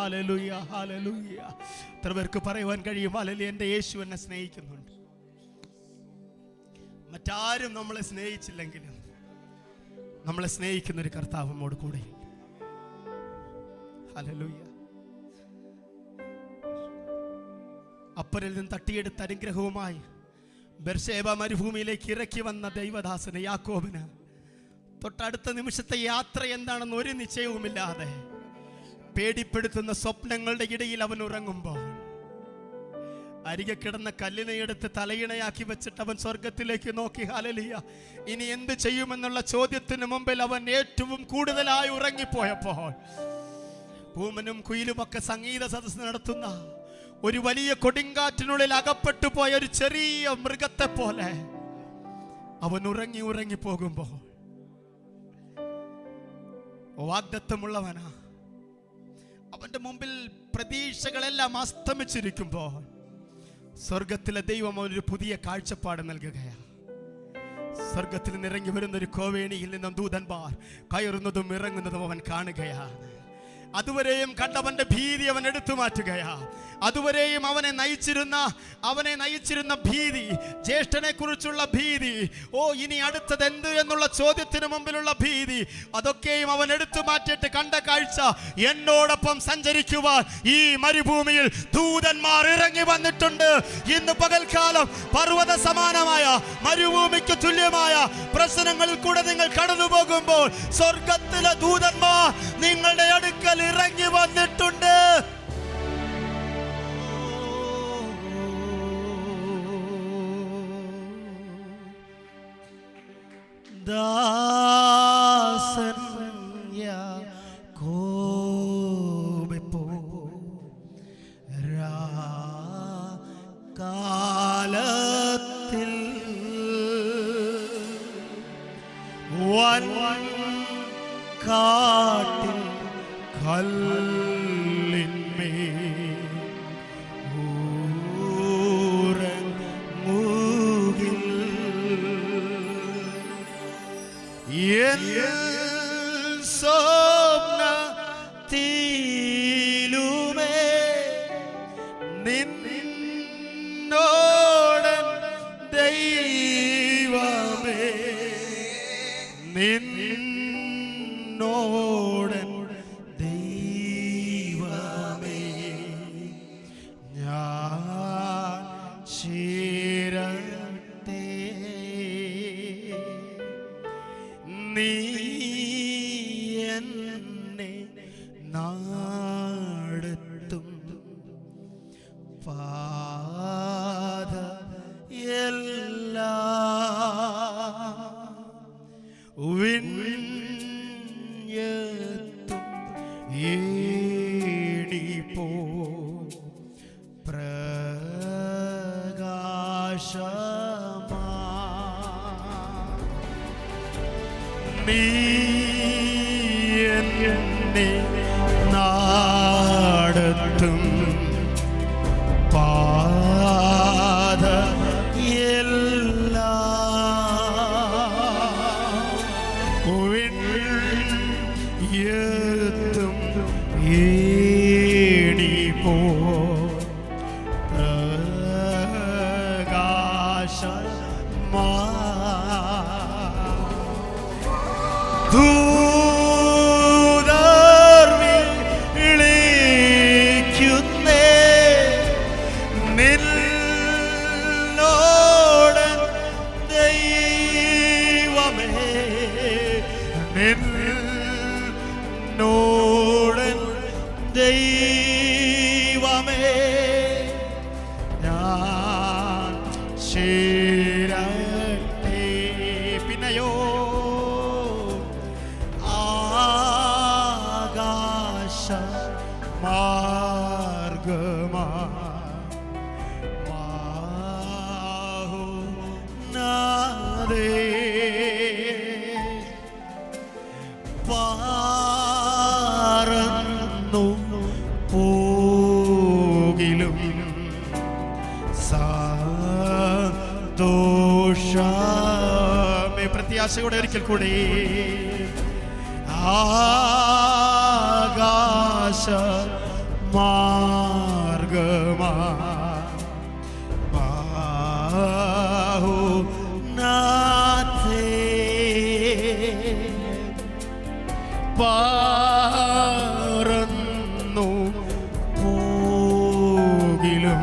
Hallelujah, hallelujah. എത്ര പേർക്ക് പറയുവാൻ കഴിയും ഹല്ലേലൂയ, എൻ്റെ യേശു എന്നെ സ്നേഹിക്കുന്നുണ്ട്. മറ്റാരും നമ്മളെ സ്നേഹിച്ചില്ലെങ്കിലും നമ്മളെ സ്നേഹിക്കുന്ന ഒരു കർത്താവ് നമ്മോട് കൂടെ. ഹല്ലേലൂയ. അപ്പനിൽ നിന്ന് തട്ടിയെടുത്ത അനുഗ്രഹവുമായി ബെർശേബ മരുഭൂമിയിലേക്ക് ഇറക്കി വന്ന ദൈവദാസന് യാക്കോബിന് തൊട്ടടുത്ത നിമിഷത്തെ യാത്ര എന്താണെന്ന് ഒരു നിശ്ചയവുമില്ലാതെ പേടിപ്പെടുത്തുന്ന സ്വപ്നങ്ങളുടെ ഇടയിൽ അവൻ ഉറങ്ങുമ്പോൾ അരികെ കിടന്ന കല്ലിനെ എടുത്ത് തലയിണയാക്കി വെച്ചിട്ട് അവൻ സ്വർഗത്തിലേക്ക് നോക്കി. ഹല്ലേലൂയ. ഇനി എന്ത് ചെയ്യുമെന്നുള്ള ചോദ്യത്തിന് മുമ്പിൽ അവൻ ഏറ്റവും കൂടുതലായി ഉറങ്ങിപ്പോയപ്പോൾ പൂമനും കുയിലുമൊക്കെ സംഗീത സദസ്സ് നടത്തുന്ന ഒരു വലിയ കൊടുങ്കാറ്റിനുള്ളിൽ അകപ്പെട്ടു പോയ ഒരു ചെറിയ മൃഗത്തെ പോലെ അവൻ ഉറങ്ങി പോകുമ്പോൾ വാഗ്ദത്തമുള്ളവനാ. അവന്റെ മുമ്പിൽ പ്രതീക്ഷകളെല്ലാം അസ്തമിച്ചിരിക്കുമ്പോൾ സ്വർഗത്തിലെ ദൈവം ഒരു പുതിയ കാഴ്ചപ്പാട് നൽകുകയാണ്. സ്വർഗത്തിൽ നിന്ന് ഇറങ്ങി വരുന്ന ഒരു കോവേണിയിൽ നിന്നും ദൂതന്മാർ കയറുന്നതും ഇറങ്ങുന്നതും അവൻ കാണുകയാണ്. അതുവരെയും കണ്ടവന്റെ ഭീതി അവൻ എടുത്തു മാറ്റുകയാ. അതുവരെയും അവനെ നയിച്ചിരുന്ന ഭീതി, ജ്യേഷ്ഠനെ കുറിച്ചുള്ള ഭീതി, ഇനി അടുത്തത് എന്ത് എന്നുള്ള ചോദ്യത്തിന് മുമ്പിലുള്ള ഭീതി, അതൊക്കെയും അവൻ എടുത്തു മാറ്റിയിട്ട് കണ്ട കാഴ്ച, എന്നോടൊപ്പം സഞ്ചരിക്കുവാൻ ഈ മരുഭൂമിയിൽ ദൂതന്മാർ ഇറങ്ങി വന്നിട്ടുണ്ട്. ഇന്ന് പകൽക്കാലം പർവ്വത സമാനമായ മരുഭൂമിക്ക് തുല്യമായ പ്രശ്നങ്ങളിൽ കൂടെ നിങ്ങൾ കടന്നു പോകുമ്പോൾ സ്വർഗത്തിലെ ദൂതന്മാർ നിങ്ങളുടെ അടുക്കൽ ഇറങ്ങി വന്നിട്ടുണ്ട്. ദാസൻ യാക്കോബ് കാലത്തിൽ വൻ കാട്ടിൽ സ്വപ്നത്തിലുമേ നിന്നോടൻ ദൈവമേ, നിന്നോടൻ ദൈവമേ ഞാൻ ചേരട്ടെ. നീ എന്നെ നടത്തും പാത വിണ്യത്തും ഏണിപ്പോ പ്രകാശമാ നീ എന്നെ നടത്തും പാത വിണ്യത്തും ഏണിപ്പോ പ്രകാശമാ ദൈവമേ ഞാൻ ചേരട്ടെ. പിന്നെയോ ആകാശ മാർഗമാ മാഹുനാദേ പാറന്നു പോകിലും സന്തോഷമേ. പ്രത്യാശയോടെ ഒരിക്കൽ കൂടി ആകാശ മാർഗമാ പറന്നു പോകിലും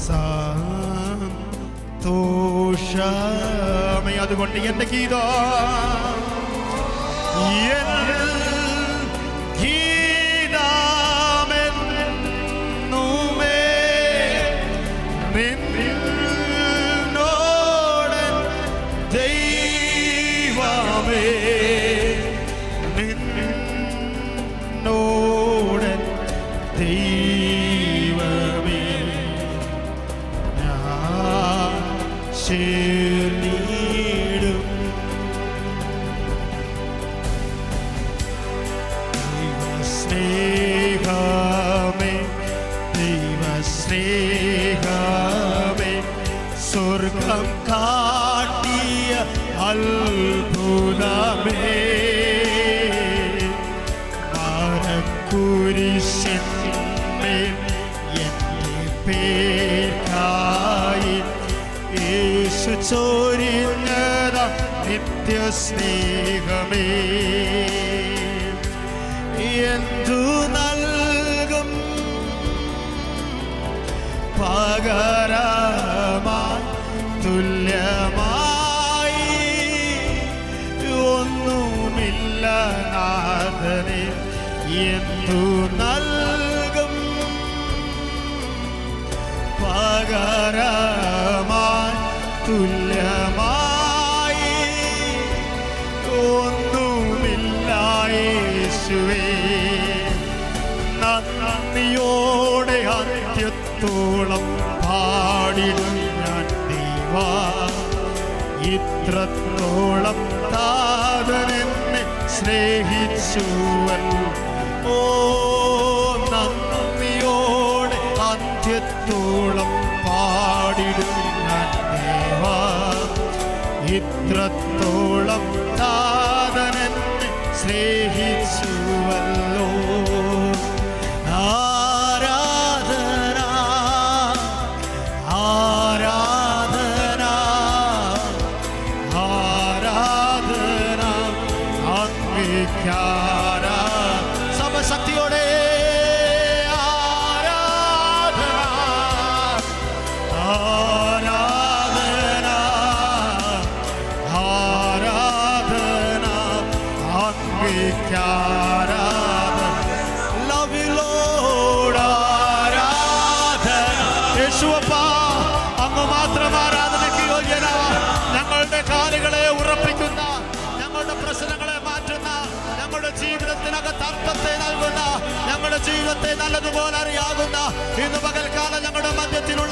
സന്തോഷമേ. അതുകൊണ്ട് എന്റെ ഗീതം സ്വർഗം കാട്ടിയ അത്ഭുതമേ മരക്കുരിശിന്മേൽ എന്റെ പേർക്കായി യേശു ചൊരിഞ്ഞത നിത്യസ്നേഹമേ. എന്തു നൽകും പകരമായി തുല്യമായി ഒന്നുമില്ല നാഥനെ. എന്തു നൽകും പകരമായി തുല്യമായി ഒന്നുമില്ല യേശുവേ. നന്ദിയോടെ അന്ത്യത്തോളം പാടിടും ഞാൻ ദൈവാ. ഇത്രത്തോളം താതനെന്നെ സ്നേഹിച്ചുവൻ. ഓ നന്ദിയോടെ അന്ത്യത്തോളം പാടിടും ഞാൻ ദൈവാ. ഇത്രത്തോളം താതനെന്നെ സ്നേഹിച്ചുവല്ലോ. സർവശക്തിയോടെ ആരാധന ആരാധന ആരാധന അങ്ങേക്കാരാധന. Love you Lord. ആരാധന യേശുവപ്പാ, അങ്ങ് മാത്രം ആരാധനയ്ക്ക് യോഗ്യന. ഞങ്ങളുടെ കാലുകളെ ഉറപ്പിക്കുന്ന, ഞങ്ങളുടെ പ്രശ്നങ്ങളെ മാറ്റുന്ന, ഞങ്ങളുടെ ജീവിതത്തിനകത്ത് അർത്ഥത്തെ നൽകുന്ന, ഞങ്ങളുടെ ജീവിതത്തെ നല്ലതുപോലെ അറിയാവുന്ന, ഇന്ന് പകൽക്കാലം ഞങ്ങളുടെ മധ്യത്തിലുള്ള